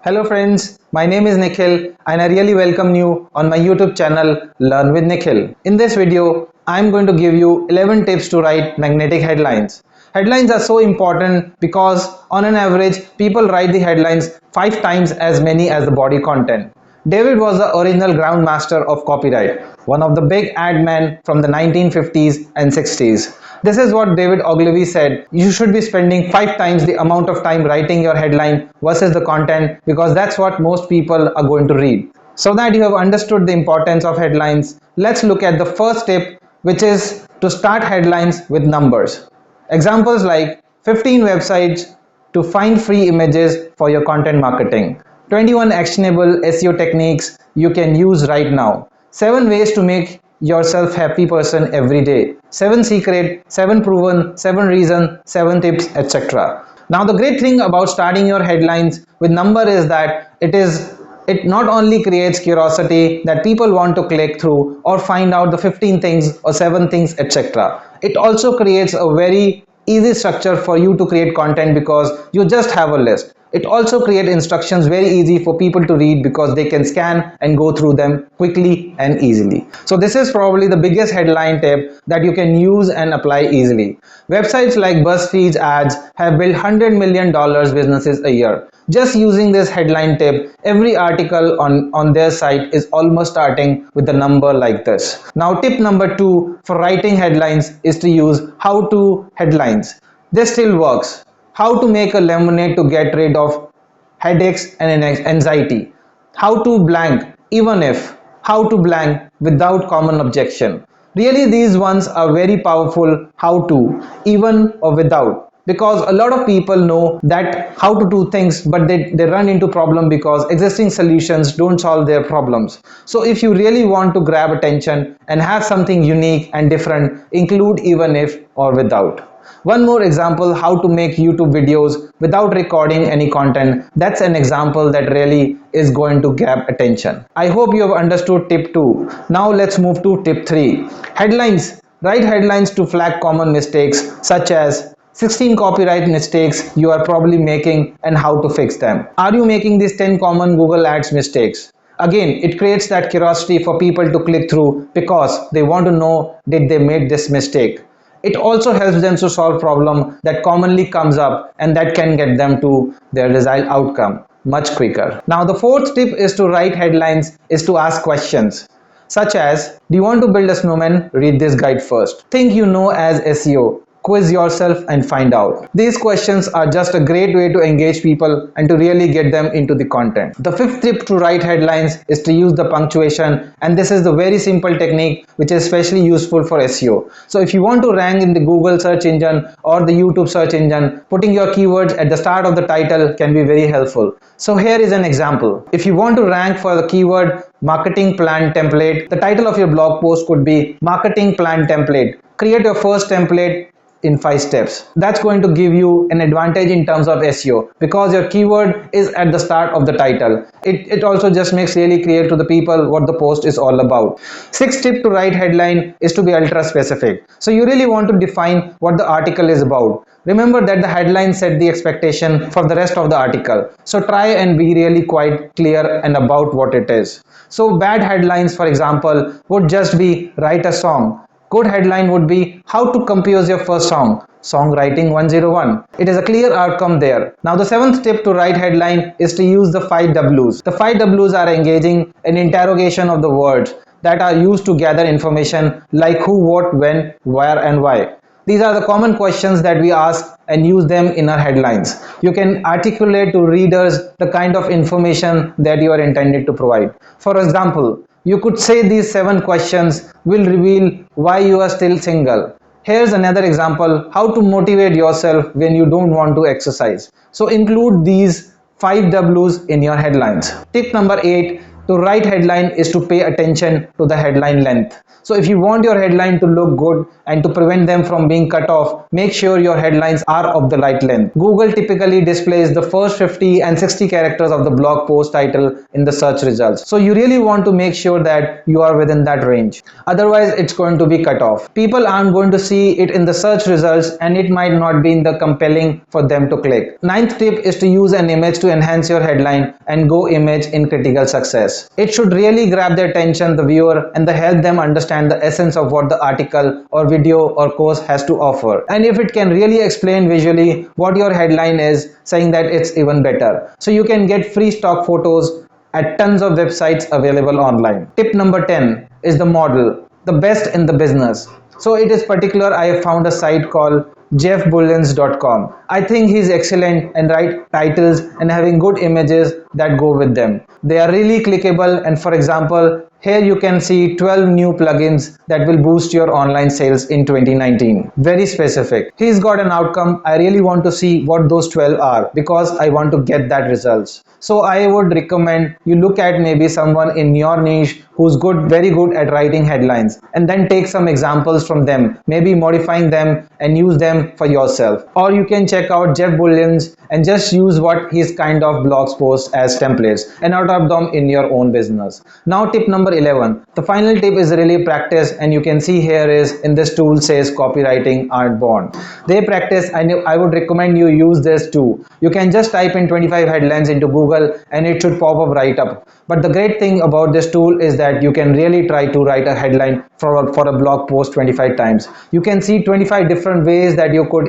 Hello friends, my name is Nikhil and I really welcome you on my YouTube channel Learn with Nikhil. In this video, I am going to give you 11 tips to write magnetic headlines. Headlines are so important because on an average, people write the headlines 5 times as many as the body content. David was the original groundmaster of copyright, one of the big ad men from the 1950s and 60s. This is what David Ogilvy said: you should be spending 5 times the amount of time writing your headline versus the content, because that's what most people are going to read. So that you have understood the importance of headlines, let's look at the first tip, which is to start headlines with numbers. Examples like 15 websites to find free images for your content marketing, 21 actionable SEO techniques you can use right now, 7 ways to make yourself happy person every day, 7 secret, 7 proven, 7 reason, 7 tips, etc. Now the great thing about starting your headlines with number is that it not only creates curiosity that people want to click through or find out the 15 things or 7 things, etc. It also creates a very easy structure for you to create content because you just have a list. It also creates instructions very easy for people to read because they can scan and go through them quickly and easily. So this is probably the biggest headline tip that you can use and apply easily. Websites like BuzzFeed's ads have built $100 million businesses a year. Just using this headline tip, every article on their site is almost starting with a number like this. Now tip number 2 for writing headlines is to use how-to headlines. This still works. How to make a lemonade to get rid of headaches and anxiety. How to blank even if. How to blank without common objection. Really, these ones are very powerful. How to, even or without, because a lot of people know that how to do things, but they run into problem because existing solutions don't solve their problems. So if you really want to grab attention and have something unique and different, include even if or without. One more example: how to make YouTube videos without recording any content. That's an example that really is going to grab attention. I hope you have understood tip 2. Now let's move to tip 3. Headlines. Write headlines to flag common mistakes, such as 16 copyright mistakes you are probably making and how to fix them. Are you making these 10 common Google Ads mistakes? Again, it creates that curiosity for people to click through because they want to know, did they make this mistake? It also helps them to solve problem that commonly comes up and that can get them to their desired outcome much quicker. Now the fourth tip is to write headlines is to ask questions, such as, do you want to build a snowman? Read this guide first. Think you know as SEO. Quiz yourself and find out. These questions are just a great way to engage people and to really get them into the content. The fifth tip to write headlines is to use the punctuation, and this is the very simple technique which is especially useful for SEO. So if you want to rank in the Google search engine or the YouTube search engine, putting your keywords at the start of the title can be very helpful. So here is an example. If you want to rank for the keyword marketing plan template, the title of your blog post could be marketing plan template. Create your first template in 5 steps. That's going to give you an advantage in terms of SEO because your keyword is at the start of the title. It also just makes really clear to the people what the post is all about. Sixth tip to write headline is to be ultra specific. So you really want to define what the article is about. Remember that the headline set the expectation for the rest of the article. So try and be really quite clear and about what it is. So bad headlines, for example, would just be write a song. Good headline would be how to compose your first song, Songwriting 101. It is a clear outcome there. Now the seventh tip to write headline is to use the 5 W's. The 5 W's are engaging an interrogation of the words that are used to gather information like who, what, when, where and why. These are the common questions that we ask and use them in our headlines. You can articulate to readers the kind of information that you are intended to provide. For example, you could say these 7 questions will reveal why you are still single. Here's another example: how to motivate yourself when you don't want to exercise. So include these 5 W's in your headlines. Tip number 8 to to write headline is to pay attention to the headline length. So if you want your headline to look good and to prevent them from being cut off, make sure your headlines are of the right length. Google typically displays the first 50 and 60 characters of the blog post title in the search results. So you really want to make sure that you are within that range. Otherwise, it's going to be cut off. People aren't going to see it in the search results and it might not be in the compelling for them to click. Ninth tip is to use an image to enhance your headline and go image in critical success. It should really grab the attention, the viewer, and help them understand the essence of what the article or video or course has to offer. And if it can really explain visually what your headline is, saying that it's even better. So you can get free stock photos at tons of websites available online. Tip number 10 is the model, the best in the business. So it is particular, I have found a site called jeffbullions.com. I think he's excellent and write titles and having good images that go with them. They are really clickable, and for example, here you can see 12 new plugins that will boost your online sales in 2019. Very specific. He's got an outcome. I really want to see what those 12 are because I want to get that results. So I would recommend you look at maybe someone in your niche who's very good at writing headlines, and then take some examples from them, maybe modifying them and use them for yourself. Or you can check out Jeff Bullions and just use what his kind of blogs post as templates and adopt them in your own business. Now tip number 11. The final tip is really practice, and you can see here is in this tool says copywriting aren't born. They practice, and I would recommend you use this too. You can just type in 25 headlines into Google and it should pop up right up. But the great thing about this tool is that you can really try to write a headline for a blog post 25 times. You can see 25 different ways that you could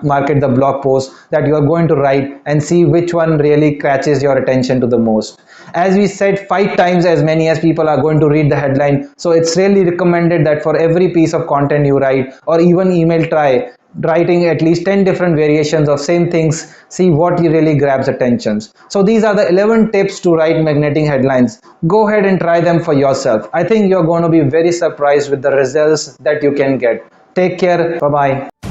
market the blog post that you are going to write and see which one really catches your attention to the most. As we said, 5 times as many as people are going to read the headline. So it's really recommended that for every piece of content you write or even email, try writing at least 10 different variations of same things, see what really grabs attention. So these are the 11 tips to write magnetic headlines. Go ahead and try them for yourself. I think you're going to be very surprised with the results that you can get. Take care. Bye bye.